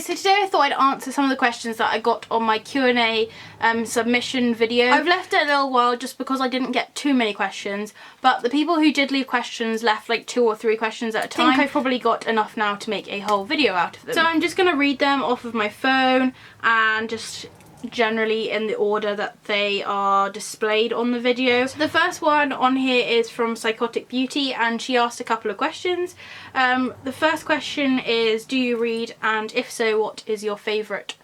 guys, so today I thought I'd answer some of the questions that I got on my Q&A submission video. I've left it a little while just because I didn't get too many questions, but the people who did leave questions left like 2 or 3 questions at a time. I think I've probably got enough now to make a whole video out of them. So I'm just going to read them off of my phone and just generally in the order that they are displayed on the video. So the first one on here is from Psychotic Beauty, and she asked a couple of questions. The first question is, do you read, and if so, what is your favourite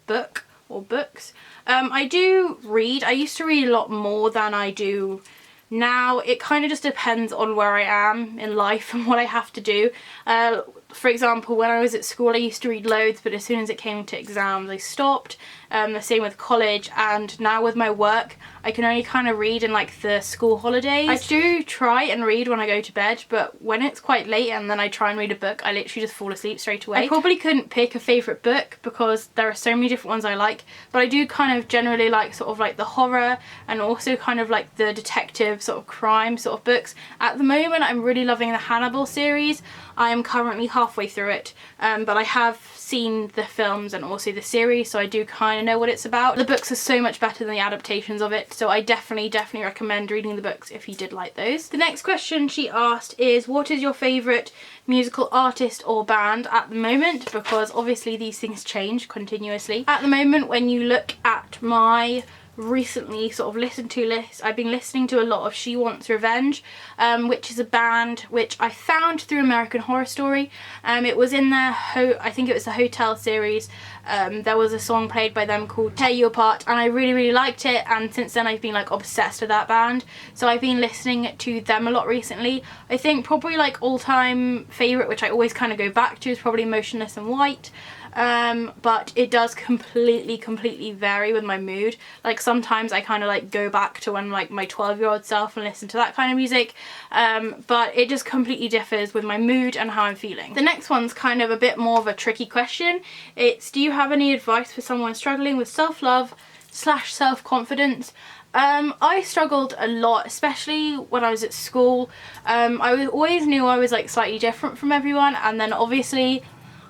book or books? I do read. I used to read a lot more than I do now. It kind of just depends on where I am in life and what I have to do. For example, when I was at school I used to read loads, but as soon as it came to exams I stopped. The same with college, and now with my work I can only kind of read in like the school holidays. I do try and read when I go to bed, but when it's quite late and then I try and read a book, I literally just fall asleep straight away. I probably couldn't pick a favourite book because there are so many different ones I like, but I do kind of generally like sort of like the horror and also kind of like the detective sort of crime sort of books. At the moment I'm really loving the Hannibal series. I am currently halfway through it, but I have seen the films and also the series, so I do kind of know what it's about. The books are so much better than the adaptations of it, so I definitely recommend reading the books if you did like those. The next question she asked is, what is your favourite musical artist or band at the moment? Because obviously these things change continuously. At the moment, when you look at my recently sort of listened to list, I've been listening to a lot of She Wants Revenge, which is a band which I found through American Horror Story. It was in their I think it was the Hotel series. There was a song played by them called Tear You Apart, and I really liked it, and since then I've been like obsessed with that band, so I've been listening to them a lot recently. I think probably like all-time favourite, which I always kind of go back to, is probably Motionless and White. But it does completely vary with my mood. Like sometimes I kind of like go back to when like my 12-year-old self and listen to that kind of music, but it just completely differs with my mood and how I'm feeling. The next one's kind of a bit more of a tricky question. It's, do you have any advice for someone struggling with self-love / self-confidence? I struggled a lot, especially when I was at school. I always knew I was like slightly different from everyone, and then obviously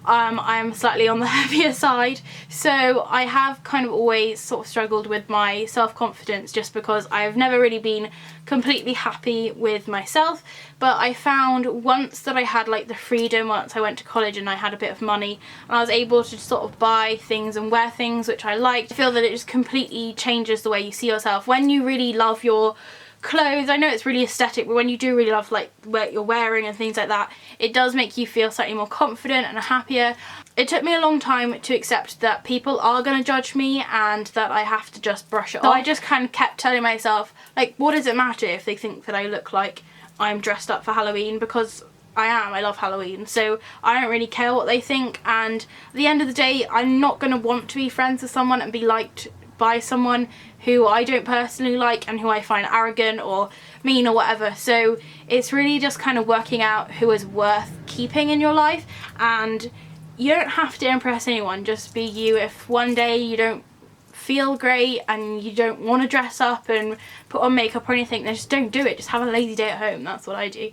I am slightly on the heavier side, so I have kind of always sort of struggled with my self-confidence just because I've never really been completely happy with myself. But I found once that I had like the freedom, once I went to college and I had a bit of money and I was able to sort of buy things and wear things which I liked, I feel that it just completely changes the way you see yourself. When you really love your clothes, I know it's really aesthetic, but when you do really love like what you're wearing and things like that, it does make you feel slightly more confident and happier. It took me a long time to accept that people are going to judge me and that I have to just brush it off. So I just kind of kept telling myself, like, what does it matter if they think that I look like I'm dressed up for Halloween? Because I love Halloween, so I don't really care what they think, and at the end of the day I'm not going to want to be friends with someone and be liked by someone who I don't personally like and who I find arrogant or mean or whatever. So it's really just kind of working out who is worth keeping in your life, and you don't have to impress anyone, just be you. If one day you don't feel great and you don't want to dress up and put on makeup or anything, then just don't do it, just have a lazy day at home. That's what I do.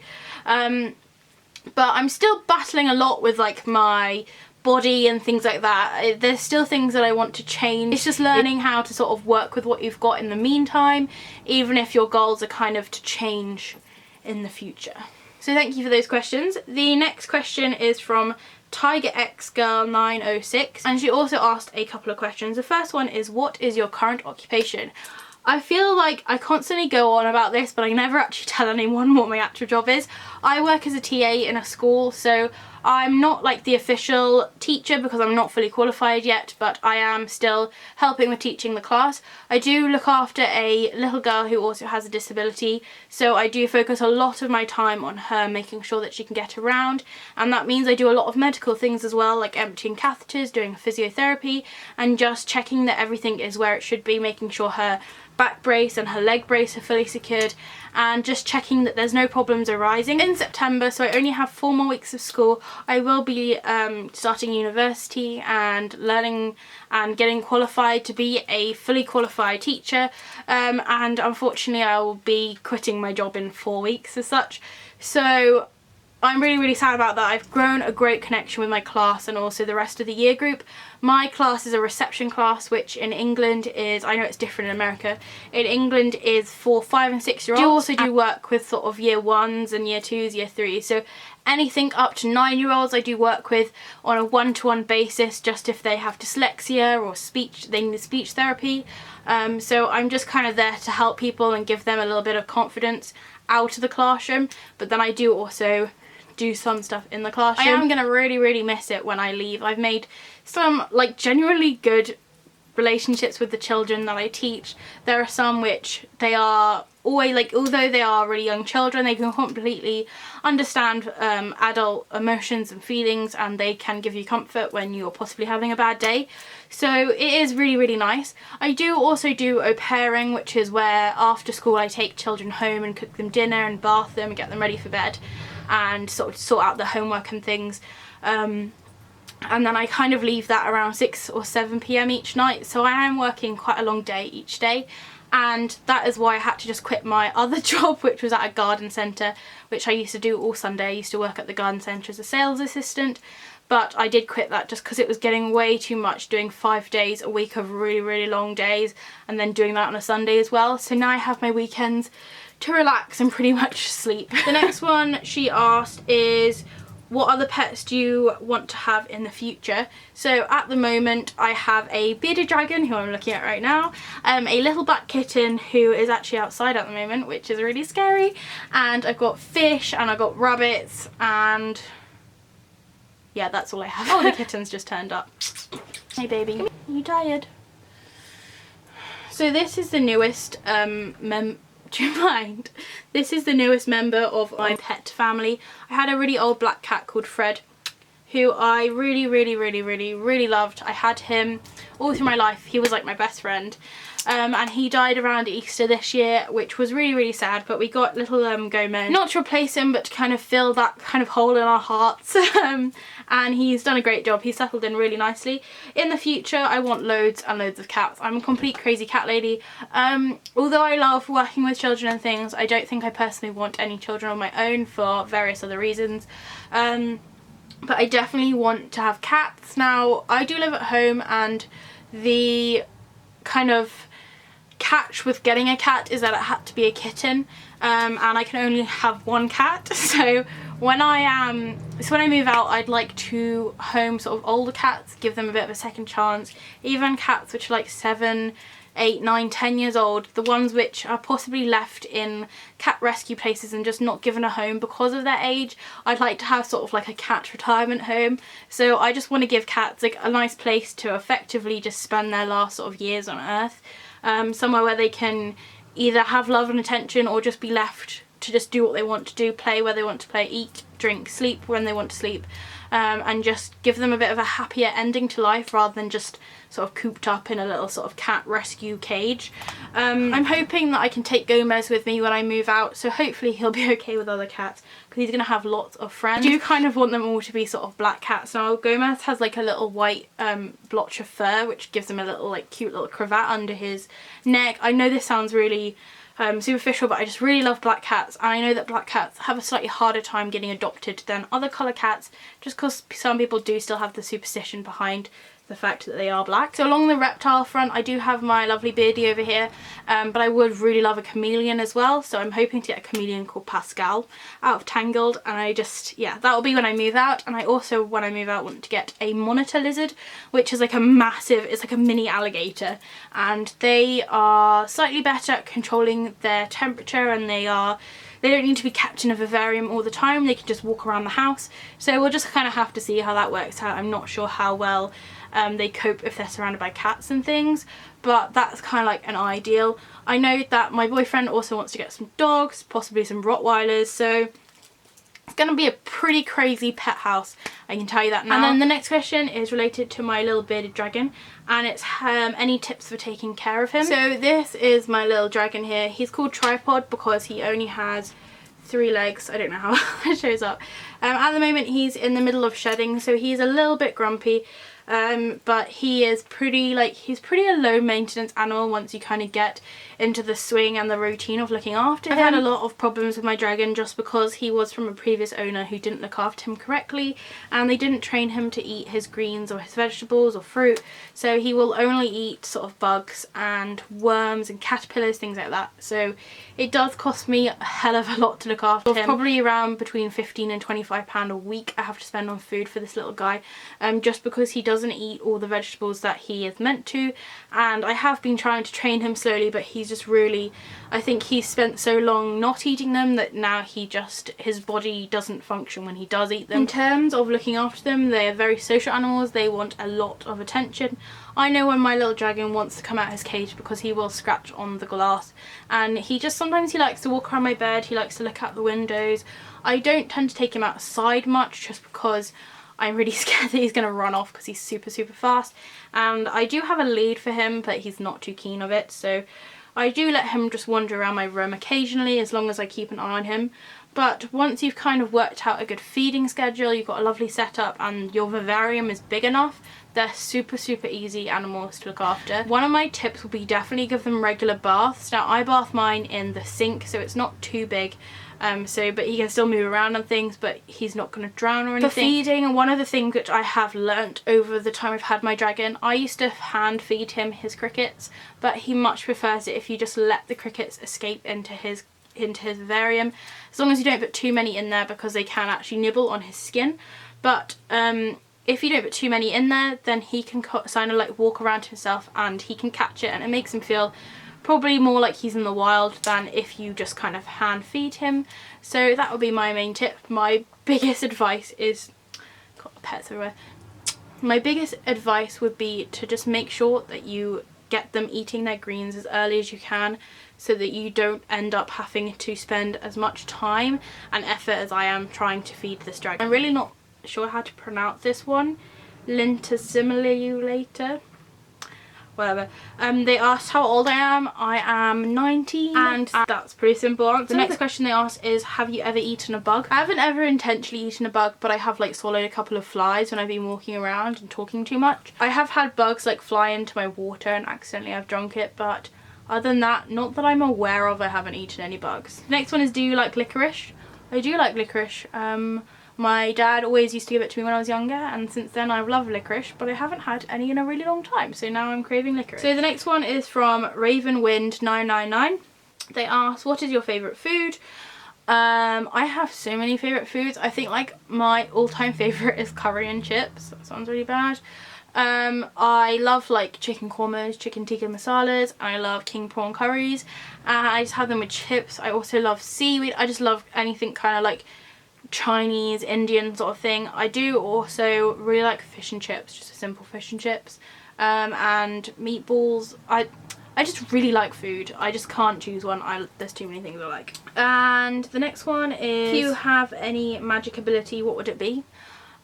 But I'm still battling a lot with like my body and things like that. There's still things that I want to change. It's just learning how to sort of work with what you've got in the meantime, even if your goals are kind of to change in the future. So thank you for those questions. The next question is from TigerX Girl906, and she also asked a couple of questions. The first one is, what is your current occupation? I feel like I constantly go on about this, but I never actually tell anyone what my actual job is. I work as a TA in a school, so I'm not like the official teacher because I'm not fully qualified yet, but I am still helping with teaching the class. I do look after a little girl who also has a disability, so I do focus a lot of my time on her, making sure that she can get around, and that means I do a lot of medical things as well, like emptying catheters, doing physiotherapy, and just checking that everything is where it should be, making sure her back brace and her leg brace are fully secured, and just checking that there's no problems arising. In September, so I only have 4 more weeks of school, I will be starting university and learning and getting qualified to be a fully qualified teacher, and unfortunately I will be quitting my job in 4 weeks as such. So I'm really, really sad about that. I've grown a great connection with my class and also the rest of the year group. My class is a reception class, which in England is, I know it's different in America, in England is for 5 and 6 year olds. I also do work with sort of year 1s and year 2s, year 3s. So anything up to 9-year-olds I do work with on a one-to-one basis, just if they have dyslexia or speech, they need speech therapy. So I'm just kind of there to help people and give them a little bit of confidence out of the classroom. But then I do also do some stuff in the classroom. I am going to really, really miss it when I leave. I've made some like genuinely good relationships with the children that I teach. There are some which they are always like, although they are really young children, they can completely understand adult emotions and feelings, and they can give you comfort when you're possibly having a bad day. So it is really, really nice. I do also do au pairing, which is where after school I take children home and cook them dinner and bath them and get them ready for bed and sort of sort out the homework and things. And then I kind of leave that around 6 or 7 p.m. each night. So I am working quite a long day each day. And that is why I had to just quit my other job, which was at a garden centre, which I used to do all Sunday. I used to work at the garden centre as a sales assistant. But I did quit that just because it was getting way too much, doing 5 days a week of really, really long days and then doing that on a Sunday as well. So now I have my weekends to relax and pretty much sleep. The next one she asked is, what other pets do you want to have in the future? So at the moment I have a bearded dragon, who I'm looking at right now, a little black kitten who is actually outside at the moment, which is really scary, and I've got fish and I've got rabbits, and yeah, that's all I have. Oh, the kitten's just turned up. Hey baby, are you tired? So this is the newest do you mind? This is the newest member of my pet family. I had a really old black cat called Fred, who I really, really, really, really, really loved. I had him all through my life. He was like my best friend. And he died around Easter this year, which was really, really sad, but we got little Gomez, not to replace him, but to kind of fill that kind of hole in our hearts. And he's done a great job. He's settled in really nicely. In the future, I want loads and loads of cats. I'm a complete crazy cat lady. Although I love working with children and things, I don't think I personally want any children of my own for various other reasons. But I definitely want to have cats. Now, I do live at home, and the kind of catch with getting a cat is that it had to be a kitten, and I can only have one cat. So when I move out, I'd like to home sort of older cats, give them a bit of a second chance. Even cats which are like 7, 8, 9, 10 years old, the ones which are possibly left in cat rescue places and just not given a home because of their age, I'd like to have sort of like a cat retirement home. So I just want to give cats like a nice place to effectively just spend their last sort of years on earth. Somewhere where they can either have love and attention or just be left to just do what they want to do, play where they want to play, eat, drink, sleep when they want to sleep, and just give them a bit of a happier ending to life rather than just sort of cooped up in a little sort of cat rescue cage. I'm hoping that I can take Gomez with me when I move out, so hopefully he'll be okay with other cats because he's going to have lots of friends. I do kind of want them all to be sort of black cats. Now Gomez has like a little white blotch of fur which gives him a little like cute little cravat under his neck. I know this sounds really superficial, but I just really love black cats, and I know that black cats have a slightly harder time getting adopted than other colour cats just because some people do still have the superstition behind the fact that they are black. So along the reptile front, I do have my lovely beardie over here, but I would really love a chameleon as well, so I'm hoping to get a chameleon called Pascal out of Tangled, and I just, yeah, that'll be when I move out. And I also, when I move out, want to get a monitor lizard, which is like a massive, it's like a mini alligator, and they are slightly better at controlling their temperature, and they don't need to be kept in a vivarium all the time. They can just walk around the house. So we'll just kind of have to see how that works out. I'm not sure how well they cope if they're surrounded by cats and things, but that's kind of like an ideal. I know that my boyfriend also wants to get some dogs, possibly some Rottweilers, so it's going to be a pretty crazy pet house, I can tell you that now. And then the next question is related to my little bearded dragon, and it's any tips for taking care of him. So this is my little dragon here. He's called Tripod because he only has 3 legs. I don't know how it shows up. At the moment he's in the middle of shedding, so he's a little bit grumpy, but he is pretty, like, he's pretty a low maintenance animal once you kind of get into the swing and the routine of looking after him. I've had a lot of problems with my dragon just because he was from a previous owner who didn't look after him correctly, and they didn't train him to eat his greens or his vegetables or fruit, so he will only eat sort of bugs and worms and caterpillars, things like that. So it does cost me a hell of a lot to look after him. Probably around between £15 and £25 a week I have to spend on food for this little guy, just because he doesn't eat all the vegetables that he is meant to. And I have been trying to train him slowly, but he's just really, I think he's spent so long not eating them that now his body doesn't function when he does eat them. In terms of looking after them, they are very social animals. They want a lot of attention. I know when my little dragon wants to come out of his cage because he will scratch on the glass, and sometimes he likes to walk around my bed, he likes to look out the windows. I don't tend to take him outside much just because I'm really scared that he's going to run off because he's super fast, and I do have a lead for him but he's not too keen of it, so I do let him just wander around my room occasionally as long as I keep an eye on him. But once you've kind of worked out a good feeding schedule, you've got a lovely setup and your vivarium is big enough, they're super easy animals to look after. One of my tips would be definitely give them regular baths. Now I bath mine in the sink, so it's not too big, but he can still move around and things, but he's not going to drown or anything. For feeding, one of the things which I have learnt over the time I've had my dragon, I used to hand feed him his crickets, but he much prefers it if you just let the crickets escape into his vivarium, as long as you don't put too many in there because they can actually nibble on his skin. But if you don't put too many in there, then he can kind of like walk around himself and he can catch it, and it makes him feel probably more like he's in the wild than if you just kind of hand feed him. So that would be my main tip. My biggest advice is, got pets everywhere. My biggest advice would be to just make sure that you get them eating their greens as early as you can, so that you don't end up having to spend as much time and effort as I am trying to feed this dragon. I'm really not sure how to pronounce this one. Lintassimilator, whatever. They asked how old I am. I am 19, and that's a pretty simple answer. The next question they asked is, have you ever eaten a bug? I haven't ever intentionally eaten a bug, but I have like swallowed a couple of flies when I've been walking around and talking too much. I have had bugs like fly into my water and accidentally I've drunk it, but other than that, not that I'm aware of, I haven't eaten any bugs. The next one is, do you like licorice? I do like licorice. My dad always used to give it to me when I was younger, and since then I've loved licorice, but I haven't had any in a really long time, so now I'm craving licorice. So the next one is from Ravenwind999. They asked, what is your favourite food? I have so many favourite foods. I think like my all-time favourite is curry and chips. That sounds really bad. I love like chicken kormas, chicken tikka masalas, and I love king prawn curries, and I just have them with chips. I also love seaweed. I just love anything kind of like Chinese, Indian sort of thing. I do also really like fish and chips, just a simple fish and chips, and meatballs. I just really like food. I just can't choose one. There's too many things I like. And the next one is, if you have any magic ability, what would it be?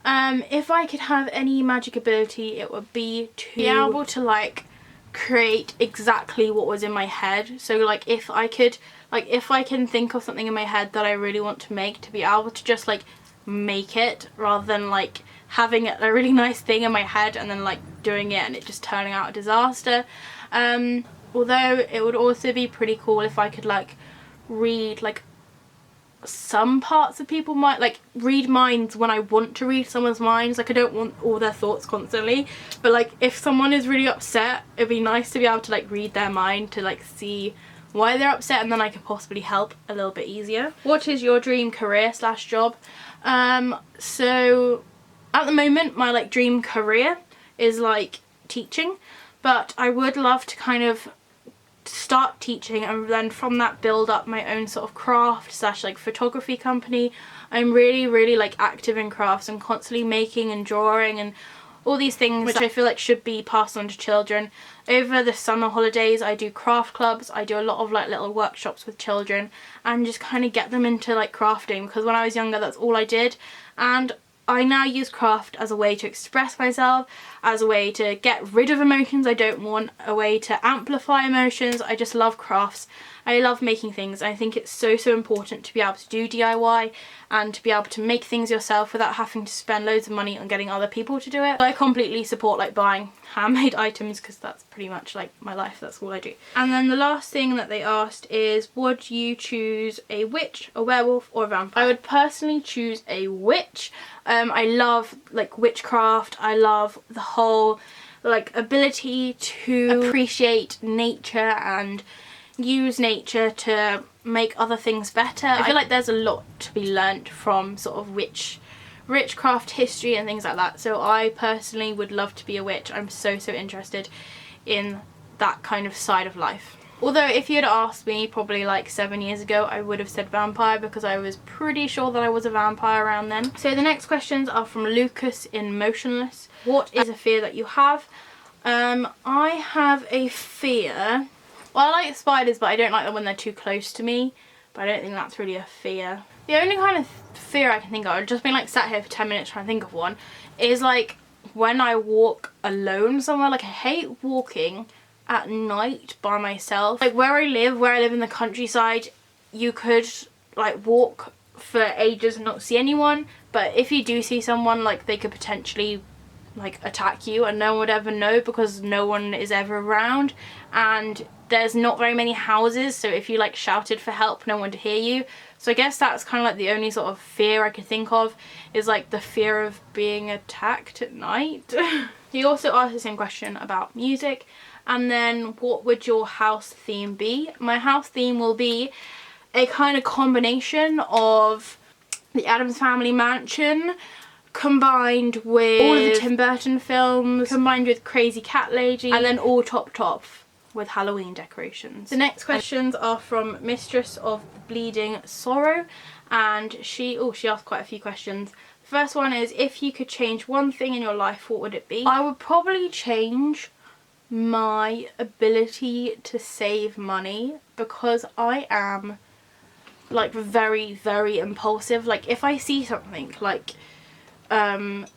If I could have any magic ability, it would be to be able to like create exactly what was in my head. So like if I can think of something in my head that I really want to make, to be able to just like make it, rather than like having a really nice thing in my head and then like doing it and it just turning out a disaster. Although it would also be pretty cool if I could like read like some parts of people might like read minds when I want to read someone's minds. Like I don't want all their thoughts constantly, but like if someone is really upset, it'd be nice to be able to like read their mind to like see why they're upset, and then I could possibly help a little bit easier. What is your dream career / job? So at the moment my like dream career is like teaching, but I would love to kind of start teaching and then from that build up my own sort of craft / like photography company. I'm really like active in crafts and constantly making and drawing and all these things which I feel like should be passed on to children. Over the summer holidays I do craft clubs. I do a lot of like little workshops with children and just kind of get them into like crafting, because when I was younger that's all I did, and I now use craft as a way to express myself, as a way to get rid of emotions I don't want, a way to amplify emotions. I just love crafts I love making things. I think it's so important to be able to do DIY and to be able to make things yourself without having to spend loads of money on getting other people to do it. I completely support like buying handmade items because that's pretty much like my life, that's all I do. And then the last thing that they asked is, would you choose a witch, a werewolf or a vampire? I would personally choose a witch. I love like witchcraft. I love the whole like ability to appreciate nature and use nature to make other things better. I feel like there's a lot to be learnt from sort of witchcraft history and things like that. So I personally would love to be a witch. I'm so interested in that kind of side of life. Although if you had asked me probably like 7 years ago, I would have said vampire because I was pretty sure that I was a vampire around then. So the next questions are from Lucas in Motionless. What is a fear that you have? I have a fear. Well, I like spiders, but I don't like them when they're too close to me. But I don't think that's really a fear. The only kind of fear I can think of, I've just been like sat here for 10 minutes trying to think of one, is like when I walk alone somewhere. Like I hate walking at night by myself. Like where I live in the countryside, you could like walk for ages and not see anyone, but if you do see someone, like they could potentially like attack you and no one would ever know because no one is ever around, and there's not very many houses, so if you like shouted for help, no one to hear you. So I guess that's kind of like the only sort of fear I could think of, is like the fear of being attacked at night. He also asked the same question about music. And then what would your house theme be? My house theme will be a kind of combination of the Addams Family mansion combined with all of the Tim Burton films, combined with Crazy Cat Lady, and then all topped off with Halloween decorations. The next questions are from Mistress of the Bleeding Sorrow, and she asked quite a few questions. The first one is, if you could change one thing in your life, what would it be? I would probably change my ability to save money, because I am like very impulsive. Like if I see something like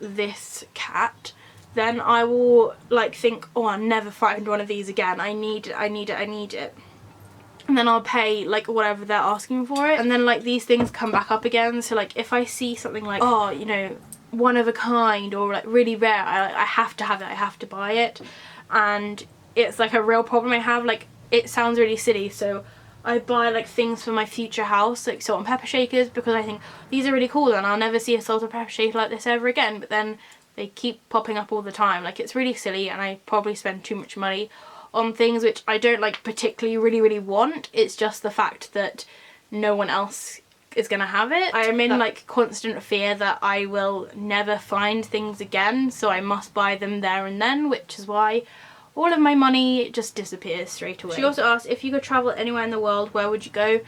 this cat, then I will like think, oh, I'll never find one of these again, I need it, and then I'll pay like whatever they're asking for it, and then like these things come back up again. So like if I see something like, oh, you know, one of a kind or like really rare, I have to have it, I have to buy it. And it's like a real problem I have. Like it sounds really silly, so I buy like things for my future house, like salt and pepper shakers, because I think these are really cool and I'll never see a salt and pepper shaker like this ever again. But then they keep popping up all the time. Like it's really silly, and I probably spend too much money on things which I don't like particularly really want. It's just the fact that no one else is gonna have it. I am in like constant fear that I will never find things again, so I must buy them there and then, which is why all of my money just disappears straight away. She also asked, if you could travel anywhere in the world, where would you go?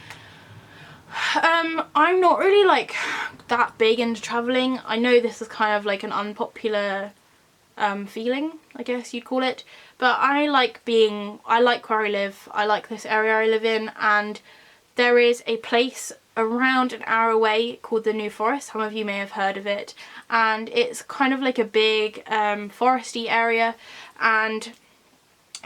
I'm not really like that big into travelling. I know this is kind of like an unpopular feeling, I guess you'd call it, but I like where I live. I like this area I live in, and there is a place around an hour away called the New Forest. Some of you may have heard of it, and it's kind of like a big foresty area, and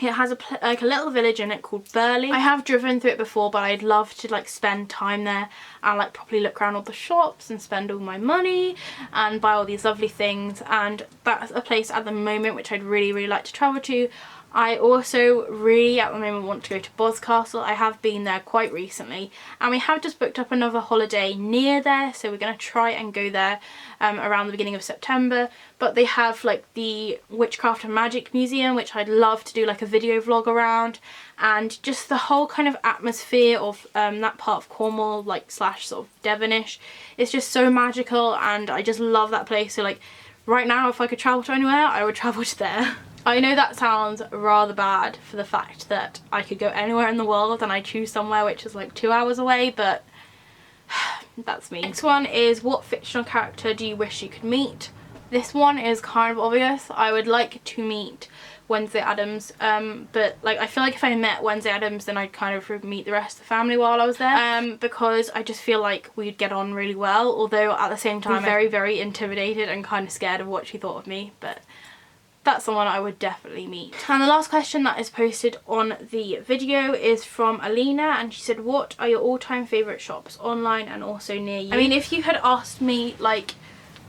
it has like a little village in it called Burley. I have driven through it before, but I'd love to like spend time there and like properly look around all the shops and spend all my money and buy all these lovely things, and that's a place at the moment which I'd really like to travel to. I also really at the moment want to go to Boscastle. I have been there quite recently, and we have just booked up another holiday near there, so we're going to try and go there around the beginning of September. But they have like the Witchcraft and Magic Museum, which I'd love to do like a video vlog around, and just the whole kind of atmosphere of that part of Cornwall, like slash sort of Devonish, it's just so magical, and I just love that place. So like right now, if I could travel to anywhere, I would travel to there. I know that sounds rather bad for the fact that I could go anywhere in the world and I choose somewhere which is like 2 hours away, but that's me. Next one is, what fictional character do you wish you could meet? This one is kind of obvious. I would like to meet Wednesday Addams, but like I feel like if I met Wednesday Addams, then I'd kind of meet the rest of the family while I was there, because I just feel like we'd get on really well, although at the same time I'm very intimidated and kind of scared of what she thought of me. But that's someone I would definitely meet. And the last question that is posted on the video is from Alina, and she said, what are your all-time favourite shops online and also near you? I mean, if you had asked me like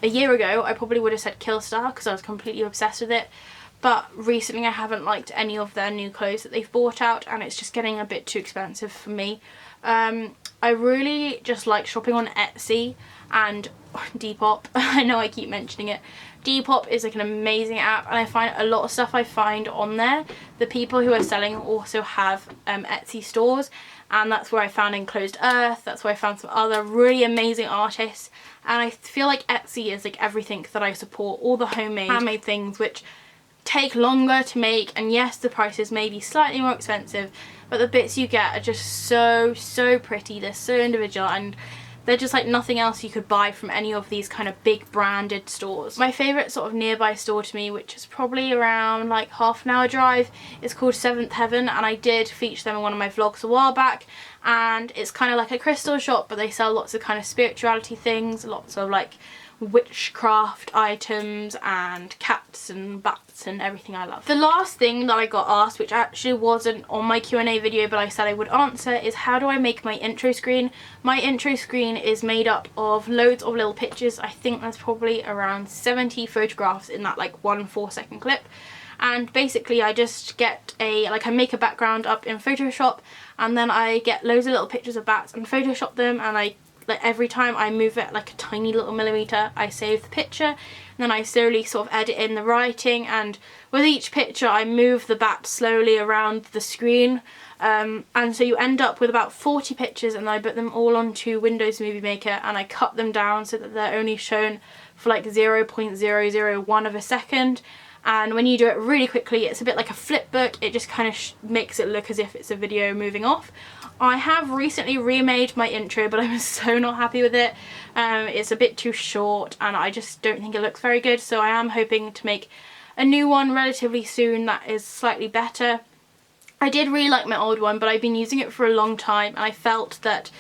a year ago, I probably would have said Killstar because I was completely obsessed with it. But recently I haven't liked any of their new clothes that they've brought out, and it's just getting a bit too expensive for me. I really just like shopping on Etsy and Depop. I know I keep mentioning it. Depop is like an amazing app, and I find a lot of stuff I find on there, the people who are selling also have Etsy stores, and that's where I found Enclosed Earth, that's where I found some other really amazing artists, and I feel like Etsy is like everything that I support, all the handmade things which take longer to make, and yes, the prices may be slightly more expensive, but the bits you get are just so pretty, they're so individual, and they're just like nothing else you could buy from any of these kind of big branded stores. My favourite sort of nearby store to me, which is probably around like half an hour drive, is called Seventh Heaven, and I did feature them in one of my vlogs a while back, and it's kind of like a crystal shop, but they sell lots of kind of spirituality things, lots of like witchcraft items and cats and bats and everything I love. The last thing that I got asked, which actually wasn't on my Q&A video but I said I would answer, is how do I make my intro screen? My intro screen is made up of loads of little pictures. I think there's probably around 70 photographs in that like 1 4-second clip, and basically I just get I make a background up in Photoshop, and then I get loads of little pictures of bats and Photoshop them, and every time I move it like a tiny little millimeter, I save the picture, and then I slowly sort of edit in the writing, and with each picture I move the bat slowly around the screen, and so you end up with about 40 pictures, and I put them all onto Windows Movie Maker, and I cut them down so that they're only shown for like 0.001 of a second. And when you do it really quickly, it's a bit like a flip book. It just kind of makes it look as if it's a video moving off. I have recently remade my intro, but I'm so not happy with it. It's a bit too short and I just don't think it looks very good, so I am hoping to make a new one relatively soon that is slightly better. I did really like my old one, but I've been using it for a long time and I felt that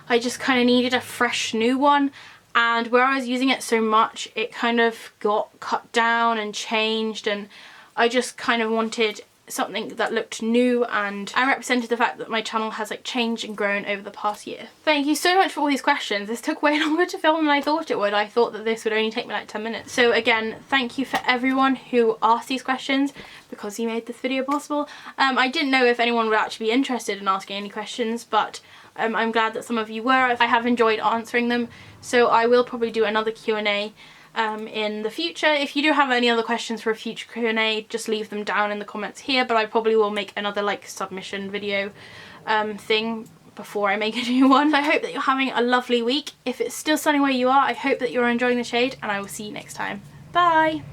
I just kind of needed a fresh new one. And where I was using it so much, it kind of got cut down and changed, and I just kind of wanted something that looked new, and I represented the fact that my channel has like changed and grown over the past year. Thank you so much for all these questions. This took way longer to film than I thought it would. I thought that this would only take me like 10 minutes. So again, thank you for everyone who asked these questions, because you made this video possible. I didn't know if anyone would actually be interested in asking any questions, but I'm glad that some of you were. I have enjoyed answering them, so I will probably do another Q&A in the future. If you do have any other questions for a future Q&A, just leave them down in the comments here, but I probably will make another like submission video thing before I make a new one. So I hope that you're having a lovely week. If it's still sunny where you are, I hope that you're enjoying the shade, and I will see you next time. Bye!